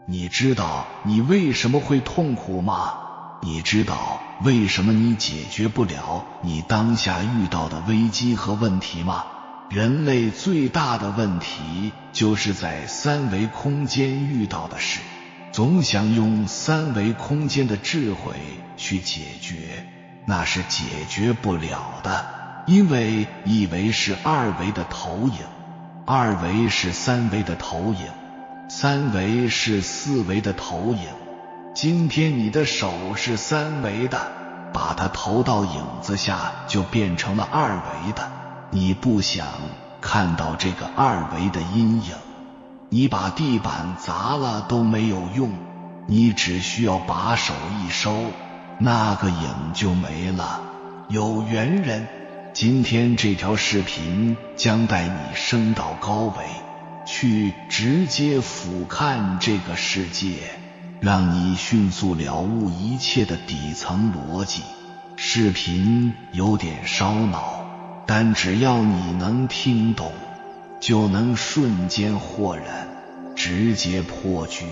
你知道你为什么会痛苦吗？你知道为什么你解决不了你当下遇到的危机和问题吗？人类最大的问题就是在三维空间遇到的事，总想用三维空间的智慧去解决，那是解决不了的，因为一维是二维的投影，二维是三维的投影，三维是四维的投影。今天你的手是三维的，把它投到影子下就变成了二维的，你不想看到这个二维的阴影，你把地板砸了都没有用，你只需要把手一收，那个影就没了。有缘人，今天这条视频将带你升到高维，去直接俯瞰这个世界，让你迅速了悟一切的底层逻辑。视频有点烧脑，但只要你能听懂，就能瞬间豁然，直接破局。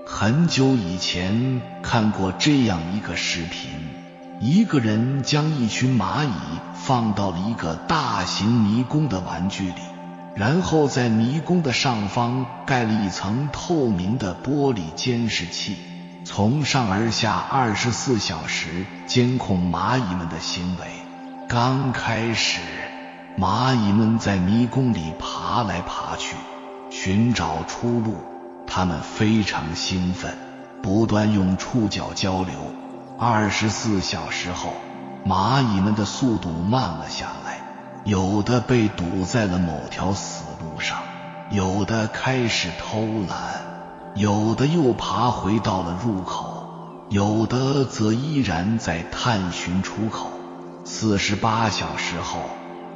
很久以前看过这样一个视频，一个人将一群蚂蚁放到了一个大型迷宫的玩具里，然后在迷宫的上方盖了一层透明的玻璃监视器，从上而下24小时监控蚂蚁们的行为。刚开始，蚂蚁们在迷宫里爬来爬去，寻找出路，它们非常兴奋，不断用触角交流。24小时后，蚂蚁们的速度慢了下来，有的被堵在了某条死路上，有的开始偷懒，有的又爬回到了入口，有的则依然在探寻出口。48小时后，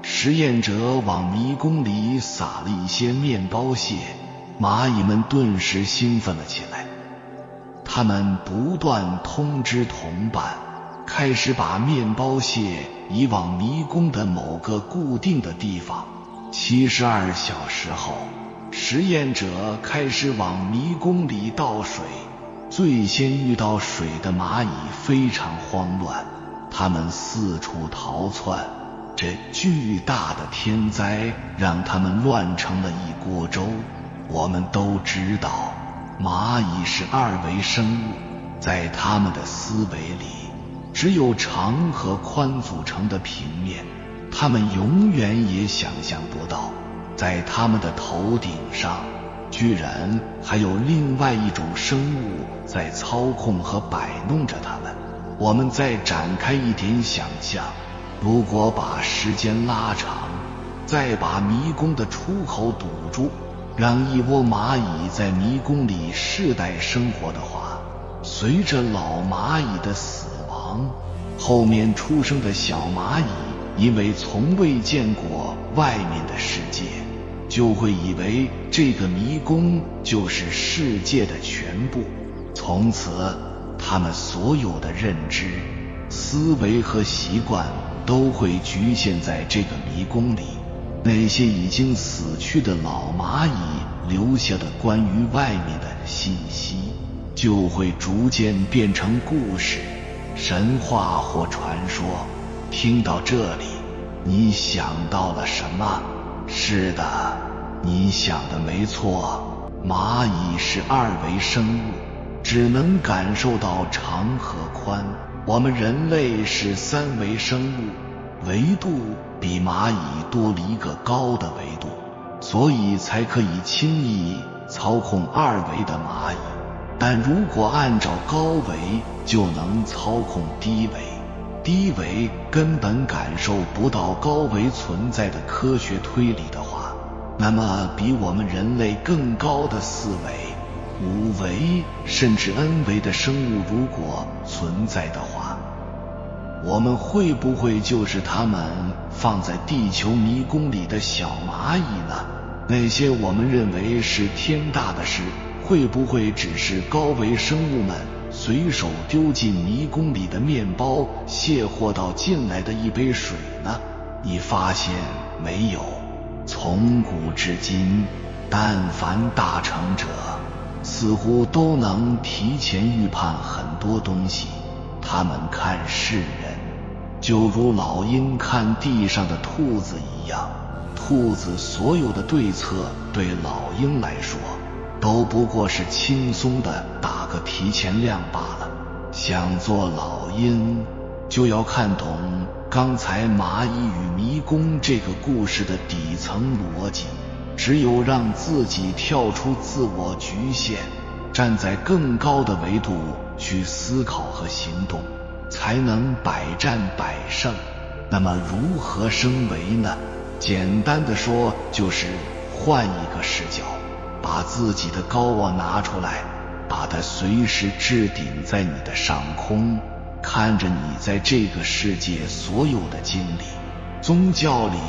实验者往迷宫里撒了一些面包屑，蚂蚁们顿时兴奋了起来，他们不断通知同伴，开始把面包屑移往迷宫的某个固定的地方。72小时后，实验者开始往迷宫里倒水，最先遇到水的蚂蚁非常慌乱，它们四处逃窜，这巨大的天灾让它们乱成了一锅粥。我们都知道，蚂蚁是二维生物，在它们的思维里，只有长和宽组成的平面，它们永远也想象不到，在它们的头顶上，居然还有另外一种生物在操控和摆弄着它们。我们再展开一点想象，如果把时间拉长，再把迷宫的出口堵住，让一窝蚂蚁在迷宫里世代生活的话，随着老蚂蚁的死亡，后面出生的小蚂蚁因为从未见过外面的世界，就会以为这个迷宫就是世界的全部，从此他们所有的认知、思维和习惯都会局限在这个迷宫里。那些已经死去的老蚂蚁留下的关于外面的信息，就会逐渐变成故事、神话或传说。听到这里，你想到了什么？是的，你想的没错，蚂蚁是二维生物，只能感受到长和宽。我们人类是三维生物，维度比蚂蚁多了一个高的维度，所以才可以轻易操控二维的蚂蚁。但如果按照高维就能操控低维，低维根本感受不到高维存在的科学推理的话，那么比我们人类更高的四维、五维甚至 N 维的生物如果存在的话，我们会不会就是他们放在地球迷宫里的小蚂蚁呢？那些我们认为是天大的事，会不会只是高维生物们随手丢进迷宫里的面包卸货到进来的一杯水呢？你发现没有，从古至今，但凡大成者似乎都能提前预判很多东西。他们看世人，就如老鹰看地上的兔子一样。兔子所有的对策对老鹰来说都不过是轻松的打个提前量罢了。想做老鹰，就要看懂刚才蚂蚁与迷宫这个故事的底层逻辑。只有让自己跳出自我局限，站在更高的维度去思考和行动，才能百战百胜。那么如何升维呢？简单的说，就是换一个视角，把自己的高我拿出来，把它随时置顶在你的上空，看着你在这个世界所有的经历。宗教里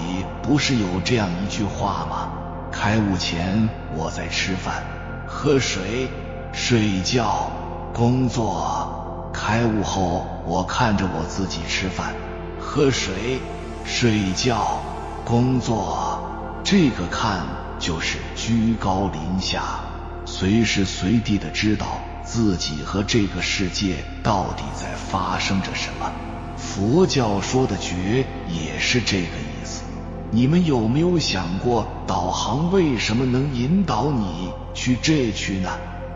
不是有这样一句话吗？开悟前我在吃饭、喝水、睡觉、工作；开悟后我看着我自己吃饭、喝水、睡觉、工作。这个看就是居高临下，随时随地的知道自己和这个世界到底在发生着什么。佛教说的觉也是这个意思。你们有没有想过，导航为什么能引导你去这去呢？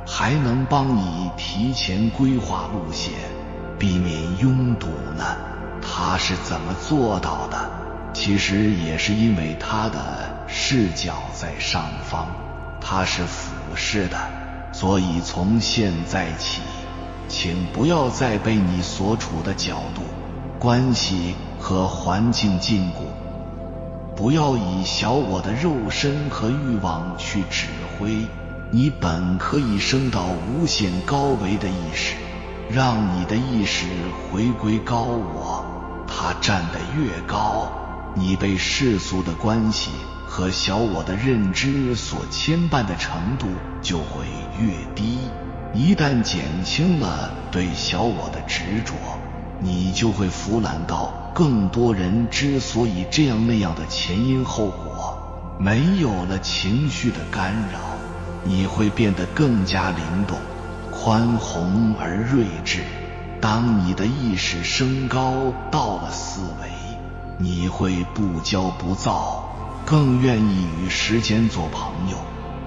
还能帮你提前规划路线，避免拥堵呢？它是怎么做到的？其实也是因为它的视角在上方，它是俯视的。所以从现在起，请不要再被你所处的角度、关系和环境禁锢，不要以小我的肉身和欲望去指挥。你本可以升到无限高维的意识，让你的意识回归高我。它站得越高，你被世俗的关系和小我的认知所牵绊的程度就会越低。一旦减轻了对小我的执着，你就会俯览到更多人之所以这样那样的前因后果。没有了情绪的干扰，你会变得更加灵动、宽宏而睿智。当你的意识升高到了4维，你会不骄不躁，更愿意与时间做朋友。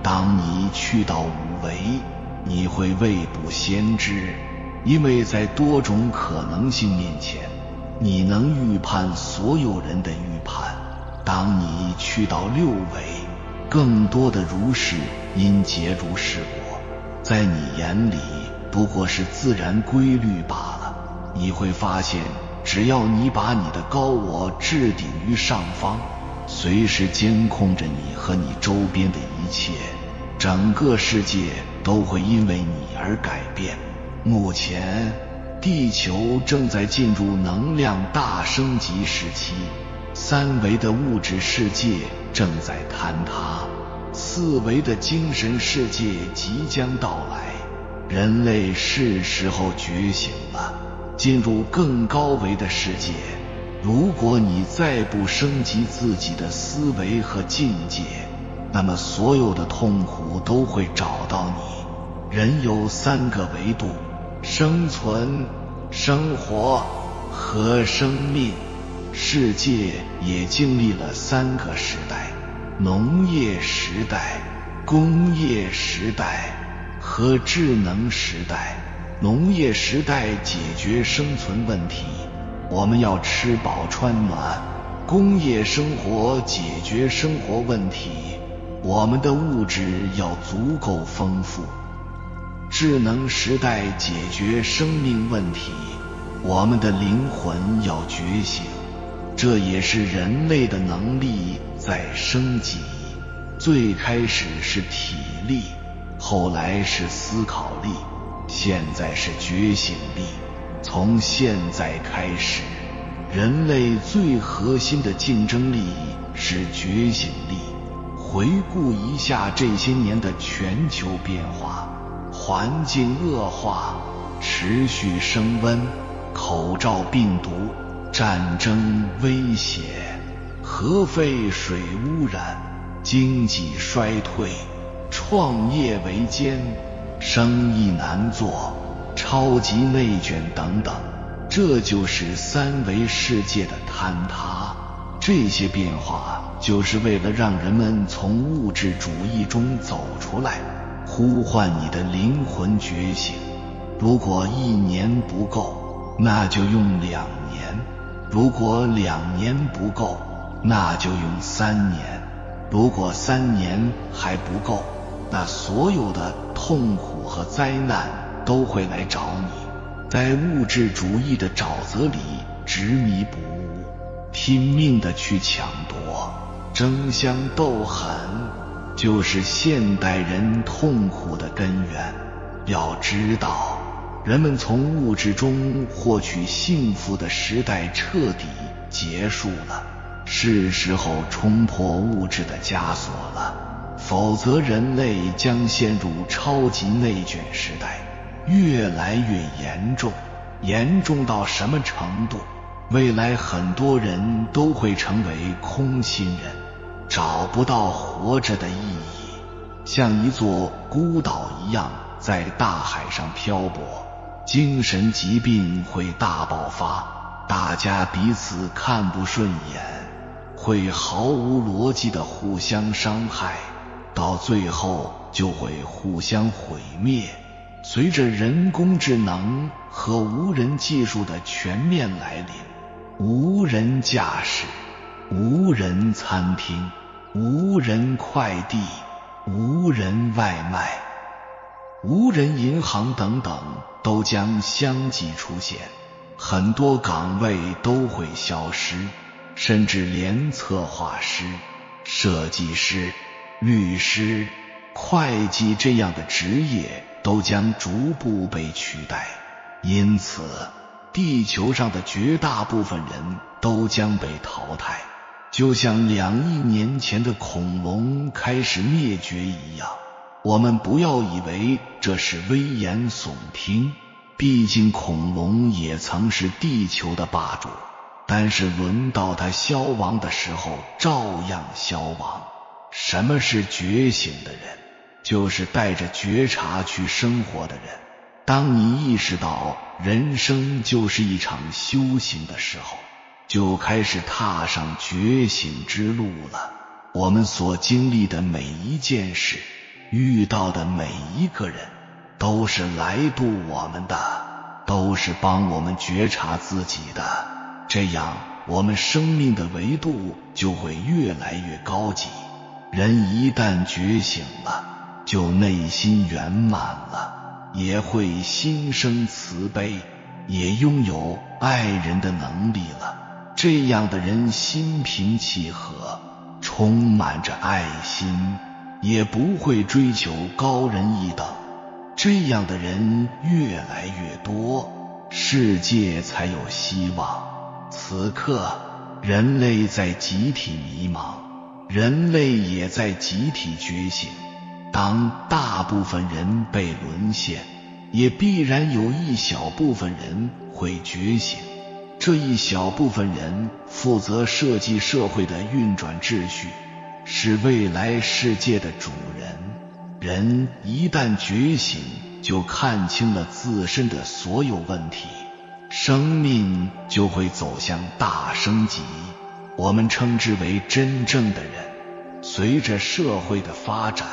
当你去到5维，你会未卜先知，因为在多种可能性面前，你能预判所有人的预判。当你去到6维，更多的如是因结如是果，在你眼里不过是自然规律罢了。你会发现，只要你把你的高我置顶于上方，随时监控着你和你周边的一切，整个世界都会因为你而改变。目前地球正在进入能量大升级时期，3维的物质世界正在坍塌，4维的精神世界即将到来。人类是时候觉醒了，进入更高维的世界。如果你再不升级自己的思维和境界，那么所有的痛苦都会找到你。人有3个维度：生存、生活和生命。世界也经历了3个时代：农业时代、工业时代和智能时代。农业时代解决生存问题，我们要吃饱穿暖；工业生活解决生活问题，我们的物质要足够丰富；智能时代解决生命问题，我们的灵魂要觉醒。这也是人类的能力在升级，最开始是体力，后来是思考力，现在是觉醒力。从现在开始，人类最核心的竞争力是觉醒力。回顾一下这些年的全球变化，环境恶化，持续升温，口罩病毒，战争威胁，核废水污染，经济衰退，创业维艰，生意难做、超级内卷等等，这就是三维世界的坍塌。这些变化就是为了让人们从物质主义中走出来，呼唤你的灵魂觉醒。如果1年不够，那就用2年；如果2年不够，那就用3年；如果3年还不够，那所有的痛苦和灾难都会来找你，在物质主义的沼泽里执迷不悟，拼命地去抢夺，争相斗狠，就是现代人痛苦的根源。要知道，人们从物质中获取幸福的时代彻底结束了，是时候冲破物质的枷锁了，否则人类将陷入超级内卷时代，越来越严重。严重到什么程度？未来很多人都会成为空心人，找不到活着的意义，像一座孤岛一样在大海上漂泊。精神疾病会大爆发，大家彼此看不顺眼，会毫无逻辑的互相伤害，到最后就会互相毁灭。随着人工智能和无人技术的全面来临，无人驾驶、无人餐厅、无人快递、无人外卖、无人银行等等都将相继出现，很多岗位都会消失，甚至连策划师、设计师、律师、会计这样的职业都将逐步被取代。因此，地球上的绝大部分人都将被淘汰，就像2亿年前的恐龙开始灭绝一样。我们不要以为这是危言耸听，毕竟恐龙也曾是地球的霸主，但是轮到它消亡的时候照样消亡。什么是觉醒的人？就是带着觉察去生活的人。当你意识到人生就是一场修行的时候，就开始踏上觉醒之路了。我们所经历的每一件事，遇到的每一个人，都是来渡我们的，都是帮我们觉察自己的。这样我们生命的维度就会越来越高级。人一旦觉醒了，就内心圆满了，也会心生慈悲，也拥有爱人的能力了。这样的人心平气和，充满着爱心，也不会追求高人一等。这样的人越来越多，世界才有希望。此刻，人类在集体迷茫，人类也在集体觉醒。当大部分人被沦陷，也必然有一小部分人会觉醒。这一小部分人负责设计社会的运转秩序，是未来世界的主人。人一旦觉醒，就看清了自身的所有问题，生命就会走向大升级，我们称之为真正的人。随着社会的发展，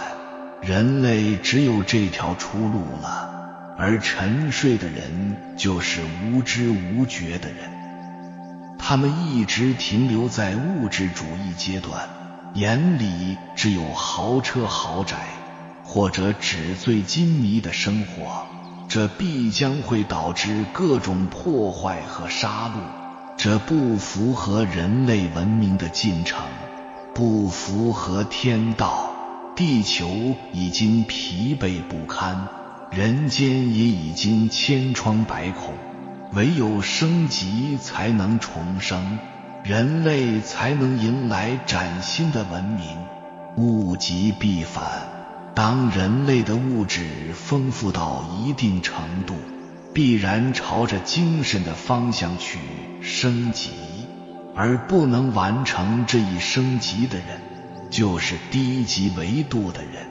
人类只有这条出路了，而沉睡的人就是无知无觉的人。他们一直停留在物质主义阶段，眼里只有豪车豪宅，或者纸醉金迷的生活，这必将会导致各种破坏和杀戮，这不符合人类文明的进程，不符合天道。地球已经疲惫不堪，人间也已经千疮百孔，唯有升级才能重生，人类才能迎来崭新的文明。物极必反，当人类的物质丰富到一定程度，必然朝着精神的方向去升级，而不能完成这一升级的人，就是低级维度的人。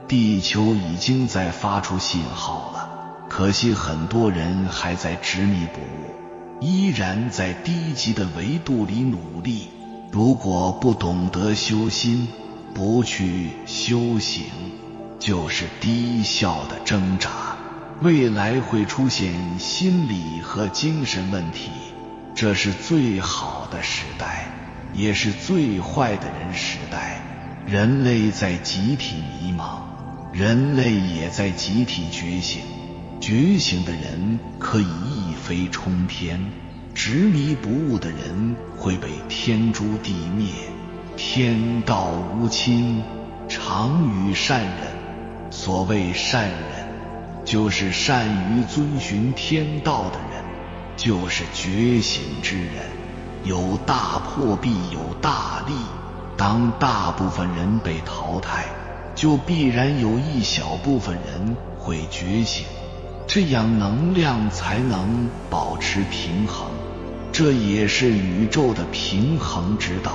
地球已经在发出信号了，可惜很多人还在执迷不悟，依然在低级的维度里努力。如果不懂得修心，不去修行，就是低效的挣扎，未来会出现心理和精神问题。这是最好的时代，也是最坏的时代。人类在集体迷茫，人类也在集体觉醒。觉醒的人可以一飞冲天，执迷不悟的人会被天诛地灭。天道无亲，常与善人。所谓善人，就是善于遵循天道的人，就是觉醒之人。有大破必有大立，当大部分人被淘汰，就必然有一小部分人会觉醒，这样能量才能保持平衡。这也是宇宙的平衡之道。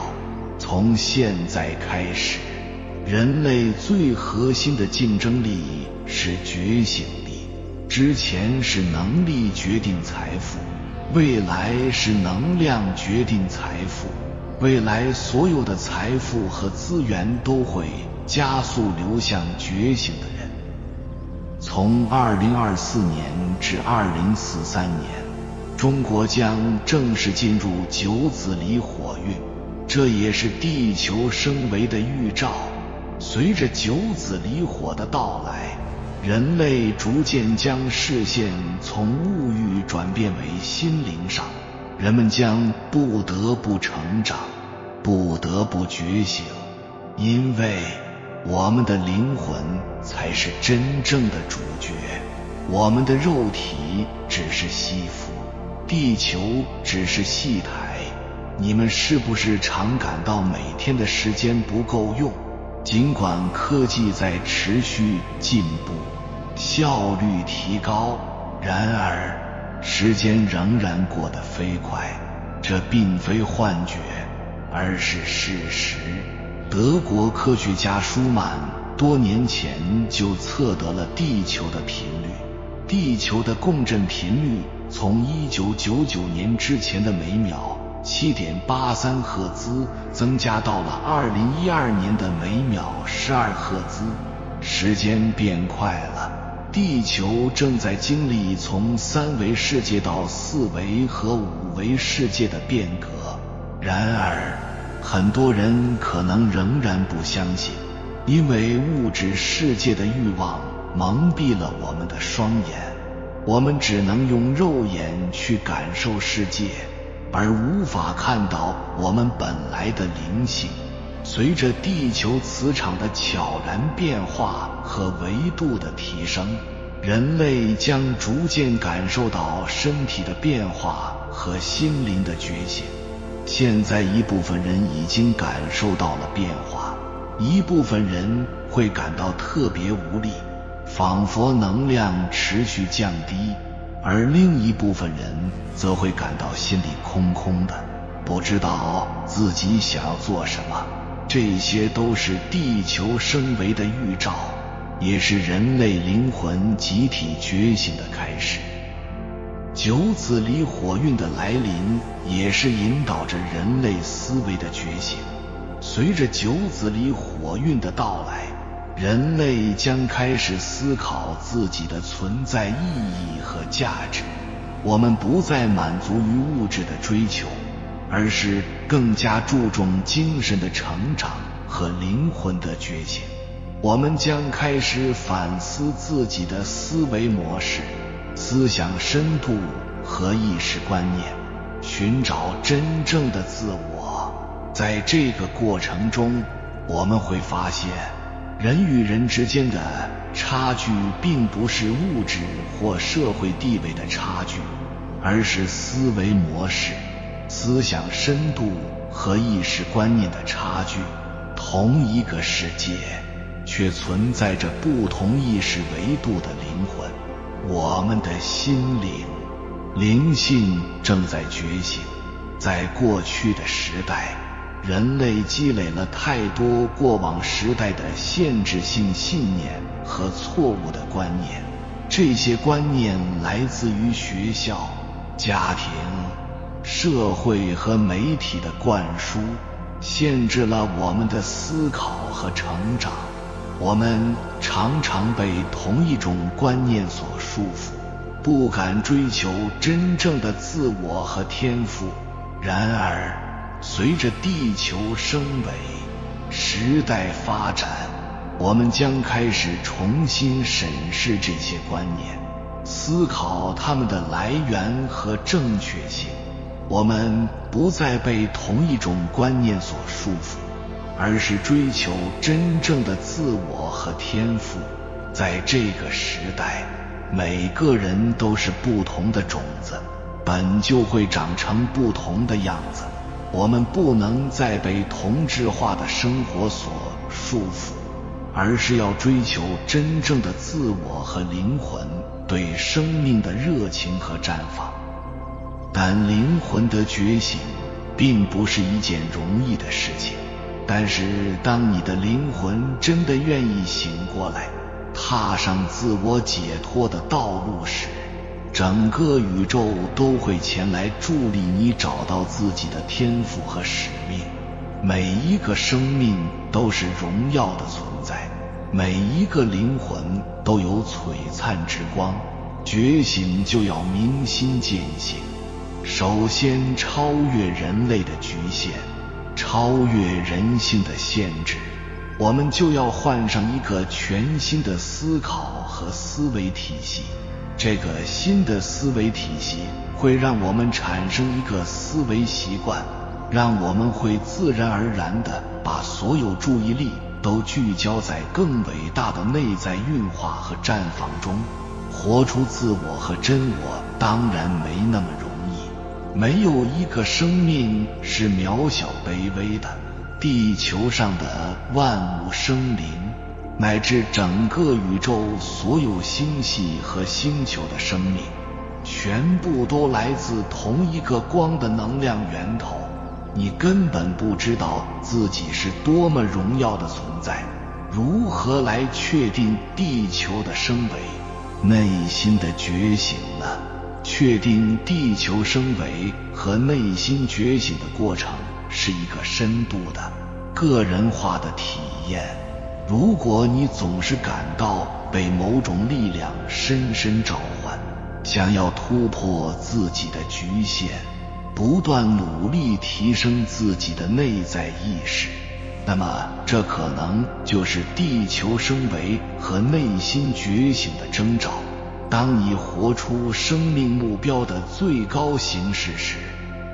从现在开始，人类最核心的竞争力是觉醒力。之前是能力决定财富，未来是能量决定财富。未来所有的财富和资源都会加速流向觉醒的人。从2024年至2043年，中国将正式进入九子离火运，这也是地球升维的预兆。随着九子离火的到来，人类逐渐将视线从物欲转变为心灵上，人们将不得不成长，不得不觉醒，因为我们的灵魂才是真正的主角，我们的肉体只是戏服，地球只是戏台。你们是不是常感到每天的时间不够用？尽管科技在持续进步，效率提高，然而时间仍然过得飞快。这并非幻觉，而是事实。德国科学家舒曼多年前就测得了地球的频率，地球的共振频率从1999年之前的每秒7.83赫兹增加到了2012年的每秒12赫兹。时间变快了，地球正在经历从3维世界到4维和5维世界的变革。然而很多人可能仍然不相信，因为物质世界的欲望蒙蔽了我们的双眼，我们只能用肉眼去感受世界，而无法看到我们本来的灵性。随着地球磁场的悄然变化和维度的提升，人类将逐渐感受到身体的变化和心灵的觉醒。现在一部分人已经感受到了变化，一部分人会感到特别无力，仿佛能量持续降低，而另一部分人则会感到心里空空的，不知道自己想要做什么。这些都是地球升维的预兆，也是人类灵魂集体觉醒的开始。九子离火运的来临，也是引导着人类思维的觉醒。随着九子离火运的到来，人类将开始思考自己的存在意义和价值。我们不再满足于物质的追求，而是更加注重精神的成长和灵魂的觉醒。我们将开始反思自己的思维模式、思想深度和意识观念，寻找真正的自我。在这个过程中，我们会发现，人与人之间的差距并不是物质或社会地位的差距，而是思维模式、思想深度和意识观念的差距。同一个世界，却存在着不同意识维度的灵魂。我们的心灵性正在觉醒。在过去的时代，人类积累了太多过往时代的限制性信念和错误的观念，这些观念来自于学校、家庭、社会和媒体的灌输，限制了我们的思考和成长。我们常常被同一种观念所束缚，不敢追求真正的自我和天赋。然而，随着地球升维，时代发展，我们将开始重新审视这些观念，思考它们的来源和正确性。我们不再被同一种观念所束缚，而是追求真正的自我和天赋。在这个时代，每个人都是不同的种子，本就会长成不同的样子。我们不能再被同质化的生活所束缚，而是要追求真正的自我和灵魂对生命的热情和绽放。但灵魂的觉醒并不是一件容易的事情，但是当你的灵魂真的愿意醒过来，踏上自我解脱的道路时，整个宇宙都会前来助力你找到自己的天赋和使命。每一个生命都是荣耀的存在，每一个灵魂都有璀璨之光。觉醒就要明心见性，首先超越人类的局限，超越人性的限制，我们就要换上一个全新的思考和思维体系。这个新的思维体系会让我们产生一个思维习惯，让我们会自然而然地把所有注意力都聚焦在更伟大的内在运化和绽放中。活出自我和真我当然没那么容易，没有一个生命是渺小卑微的。地球上的万物生灵，乃至整个宇宙所有星系和星球的生命，全部都来自同一个光的能量源头。你根本不知道自己是多么荣耀的存在，如何来确定地球的升维？内心的觉醒呢？确定地球升维和内心觉醒的过程是一个深度的、个人化的体验。如果你总是感到被某种力量深深召唤，想要突破自己的局限，不断努力提升自己的内在意识，那么这可能就是地球升维和内心觉醒的征兆。当你活出生命目标的最高形式时，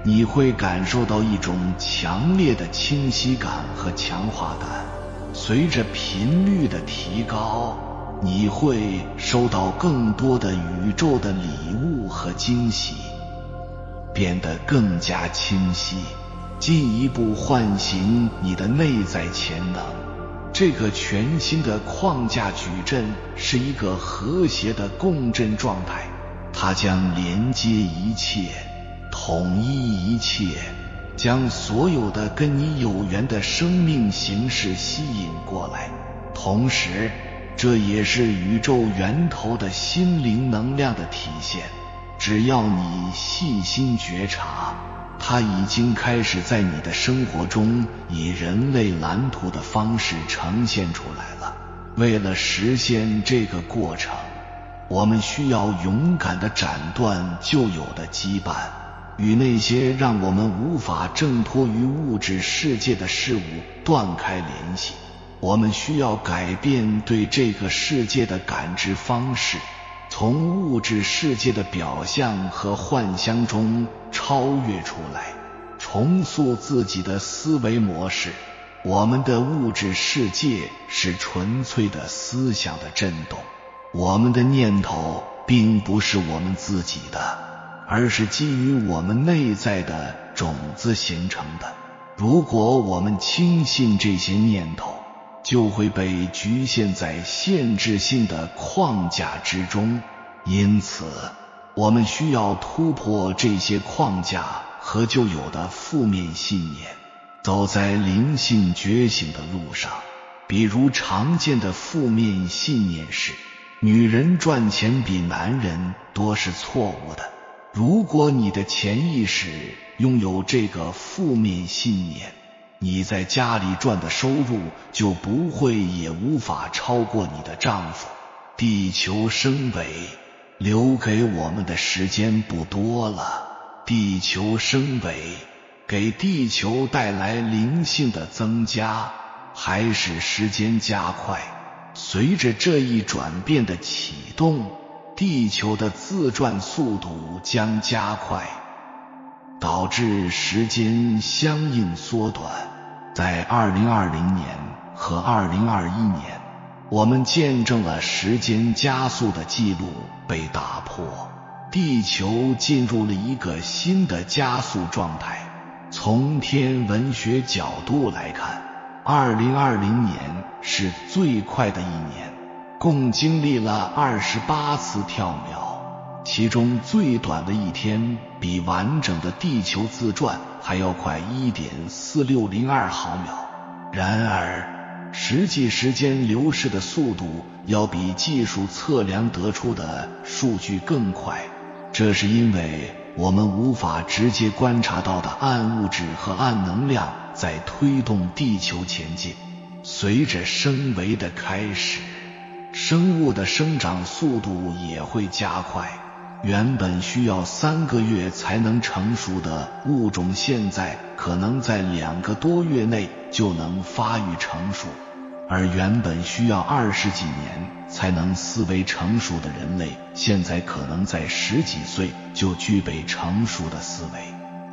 你会感受到一种强烈的清晰感和强化感。随着频率的提高，你会收到更多的宇宙的礼物和惊喜，变得更加清晰，进一步唤醒你的内在潜能。这个全新的框架矩阵是一个和谐的共振状态，它将连接一切，统一一切，将所有的跟你有缘的生命形式吸引过来。同时，这也是宇宙源头的心灵能量的体现。只要你细心觉察，它已经开始在你的生活中以人类蓝图的方式呈现出来了。为了实现这个过程，我们需要勇敢地斩断旧有的羁绊，与那些让我们无法挣脱于物质世界的事物断开联系。我们需要改变对这个世界的感知方式，从物质世界的表象和幻象中超越出来，重塑自己的思维模式。我们的物质世界是纯粹的思想的震动，我们的念头并不是我们自己的，而是基于我们内在的种子形成的。如果我们轻信这些念头，就会被局限在限制性的框架之中。因此，我们需要突破这些框架和旧有的负面信念。走在灵性觉醒的路上。比如常见的负面信念是，女人赚钱比男人多是错误的。如果你的潜意识拥有这个负面信念，你在家里赚的收入就不会也无法超过你的丈夫。地球升维，留给我们的时间不多了。地球升维，给地球带来灵性的增加，还使时间加快。随着这一转变的启动，地球的自转速度将加快，导致时间相应缩短。在2020年和2021年，我们见证了时间加速的记录被打破，地球进入了一个新的加速状态。从天文学角度来看，2020年是最快的一年，共经历了28次跳秒，其中最短的一天比完整的地球自转还要快 1.4602 毫秒。然而，实际时间流逝的速度要比技术测量得出的数据更快，这是因为我们无法直接观察到的暗物质和暗能量在推动地球前进。随着升维的开始，生物的生长速度也会加快。原本需要3个月才能成熟的物种，现在可能在2个多月内就能发育成熟，而原本需要20几年才能思维成熟的人类，现在可能在10几岁就具备成熟的思维。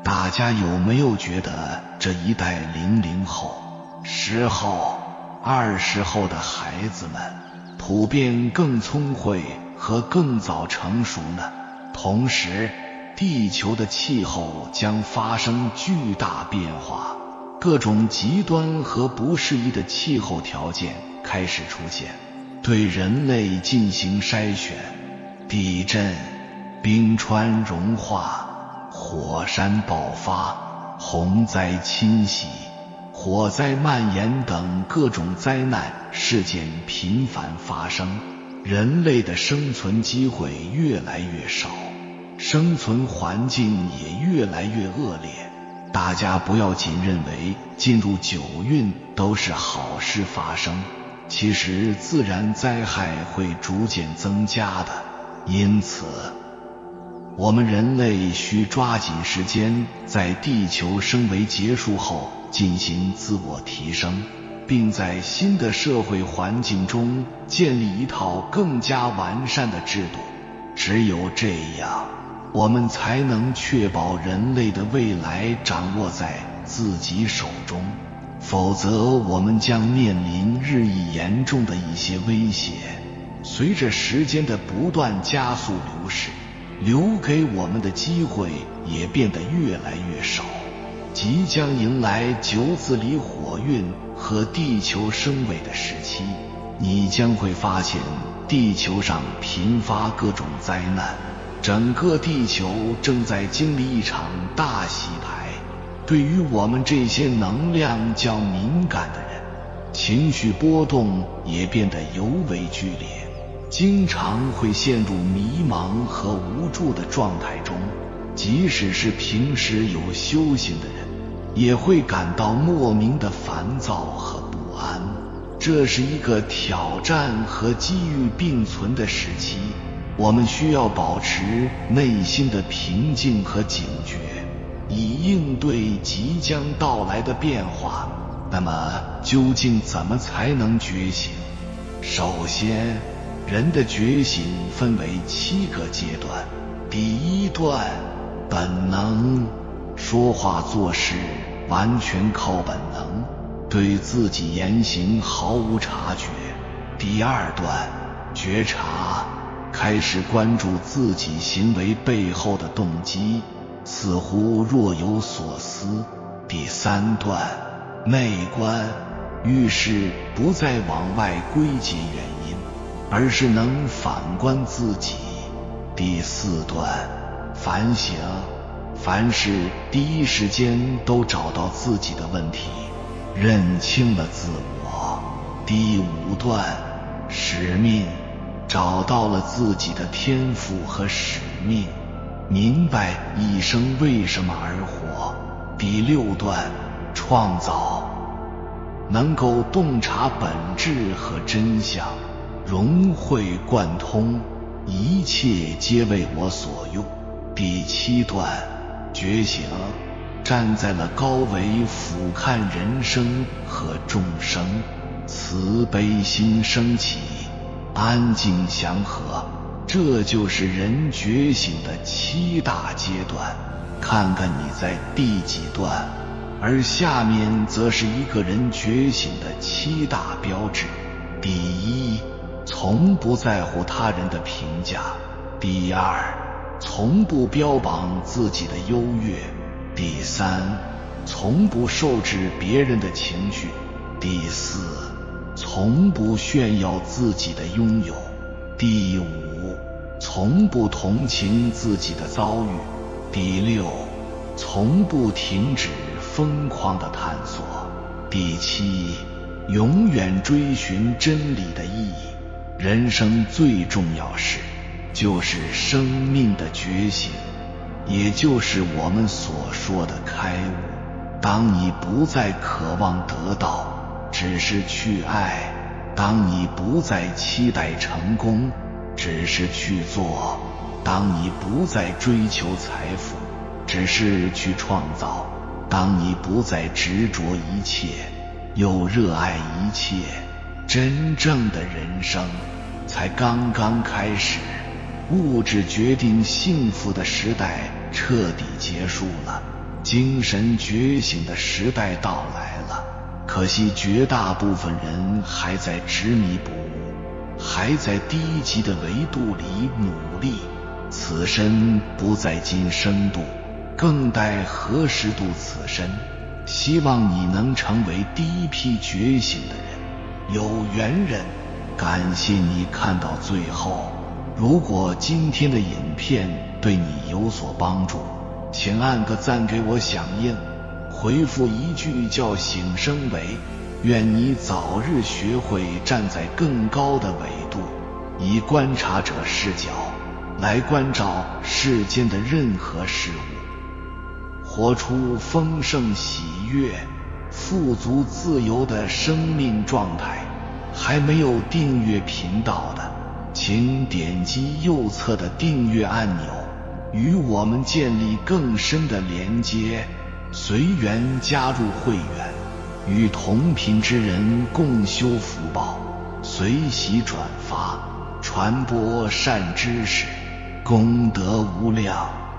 大家有没有觉得这一代00后、10后、20后的孩子们普遍更聪慧和更早成熟呢？同时，地球的气候将发生巨大变化，各种极端和不适宜的气候条件开始出现，对人类进行筛选。地震、冰川融化、火山爆发、洪灾侵袭、火灾蔓延等各种灾难事件频繁发生，人类的生存机会越来越少，生存环境也越来越恶劣。大家不要仅认为进入九运都是好事发生，其实自然灾害会逐渐增加的。因此，我们人类需抓紧时间，在地球升维结束后进行自我提升，并在新的社会环境中建立一套更加完善的制度。只有这样，我们才能确保人类的未来掌握在自己手中，否则我们将面临日益严重的一些威胁。随着时间的不断加速流逝，留给我们的机会也变得越来越少。即将迎来9字离火运和地球升维的时期，你将会发现地球上频发各种灾难，整个地球正在经历一场大洗牌。对于我们这些能量较敏感的人，情绪波动也变得尤为剧烈，经常会陷入迷茫和无助的状态中。即使是平时有修行的人，也会感到莫名的烦躁和不安。这是一个挑战和机遇并存的时期，我们需要保持内心的平静和警觉，以应对即将到来的变化。那么，究竟怎么才能觉醒？首先，人的觉醒分为7个阶段。第一段，本能，说话做事完全靠本能，对自己言行毫无察觉。第二段，觉察，开始关注自己行为背后的动机，似乎若有所思。第三段，内观，遇事不再往外归结原因，而是能反观自己。第四段，反省，凡事第一时间都找到自己的问题，认清了自我。第5段，使命，找到了自己的天赋和使命，明白一生为什么而活。第6段，创造，能够洞察本质和真相，融会贯通，一切皆为我所用。第7段，觉醒，站在了高维俯瞰人生和众生，慈悲心升起，安静祥和，这就是人觉醒的7大阶段。看看你在第几段？而下面则是一个人觉醒的7大标志。第1，从不在乎他人的评价。第2，从不标榜自己的优越。第3，从不受制别人的情绪。第4，从不炫耀自己的拥有。第5，从不同情自己的遭遇。第6，从不停止疯狂的探索。第7，永远追寻真理的意义。人生最重要事，就是生命的觉醒，也就是我们所说的开悟。当你不再渴望得到，只是去爱；当你不再期待成功，只是去做；当你不再追求财富，只是去创造；当你不再执着一切，又热爱一切，真正的人生才刚刚开始。物质决定幸福的时代彻底结束了，精神觉醒的时代到来了。可惜绝大部分人还在执迷不悟，还在低级的维度里努力。此身不在今生度，更待何时度此身。希望你能成为第一批觉醒的人，有缘人。感谢你看到最后。如果今天的影片对你有所帮助，请按个赞给我响应，回复一句叫醒生为。愿你早日学会站在更高的纬度，以观察者视角来关照世间的任何事物，活出丰盛喜悦、富足自由的生命状态。还没有订阅频道的，请点击右侧的订阅按钮，与我们建立更深的连接，随缘加入会员，与同频之人共修福报，随喜转发，传播善知识，功德无量。